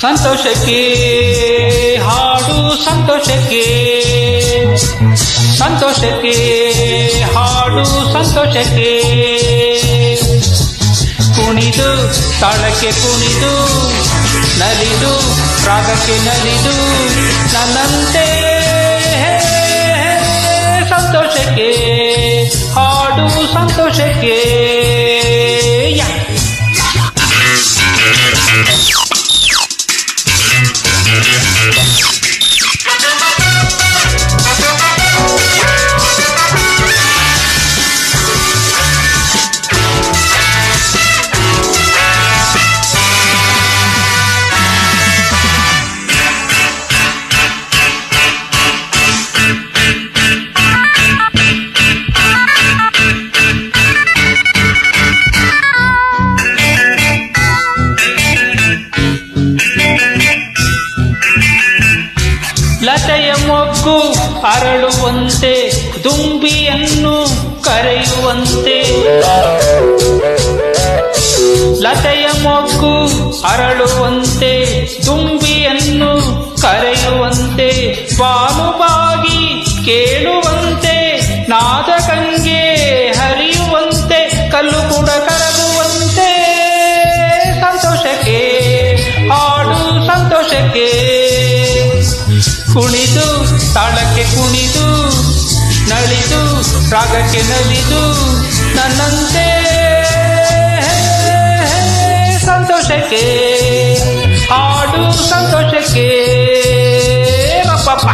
ಸಂತೋಷಕ್ಕೆ ಹಾಡು ಸಂತೋಷಕ್ಕೆ ಸಂತೋಷಕ್ಕೆ ಹಾಡು ಸಂತೋಷಕ್ಕೆ ಕುಣಿದು ತಾಳಕ್ಕೆ ಕುಣಿದು ನಲಿದು ರಾಗಕ್ಕೆ ನಲಿದು ನನ್ನಂತೆ ಸಂತೋಷಕ್ಕೆ ಹಾಡು ಸಂತೋಷಕ್ಕೆ ಲತೆಯ ಮೊಗ್ಗು ಅರಳುವಂತೆ ದುಂಬಿಯನ್ನು ಕರೆಯುವಂತೆ ಲತೆಯ ಮೊಗ್ಗು ಅರಳುವಂತೆ ದುಂಬಿಯನ್ನು ಕರೆಯುವಂತೆ ಬಾನುಬಾಗಿ ಕೇಳುವಂತೆ ನಾದ ಗಂಗೆ ಹರಿಯುವಂತೆ ಕಲ್ಲು ಕೂಡ ಕರಗುವಂತೆ ಸಂತೋಷಕ್ಕೆ ಹಾಡು ಸಂತೋಷಕ್ಕೆ ಕುಣಿದು ತಾಳಕ್ಕೆ ಕುಣಿದು ನಲಿದು ರಾಗಕ್ಕೆ ನಲಿದು ನನ್ನಂತೆ ಸಂತೋಷಕ್ಕೆ ಹಾಡು ಸಂತೋಷಕ್ಕೆ ರಪ್ಪಪ್ಪ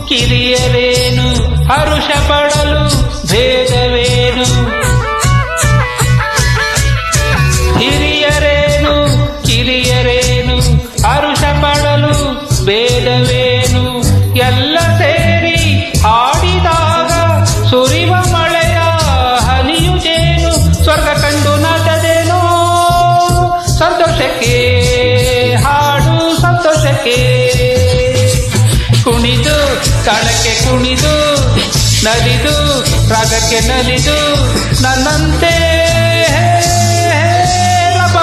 ಕಿರಿಯರೇನು ಹರುಷ ಪಡಲು ಭೇದವೇನು ಹಿರಿಯರೇನು ಕಿರಿಯರೇನು ಹರುಷ ಪಡಲು ಭೇದವೇನು ಎಲ್ಲ ಸೇರಿ ಹಾಡಿದಾಗ ಸುರಿವ ಮಳೆಯ ಹನಿಯುದೇನು ಸ್ವರ್ಗ ಕಂಡು ನಾಚದೇನೋ ಸಂತೋಷಕ್ಕೆ ಹಾಡು ಸಂತೋಷಕ್ಕೆ ಕುಣಿದು ತಾಳಕ್ಕೆ ಕುಣಿದು ನಲಿದು ರಾಗಕ್ಕೆ ನಲಿದು ನನ್ನಂತೆ ರಬ್ಬ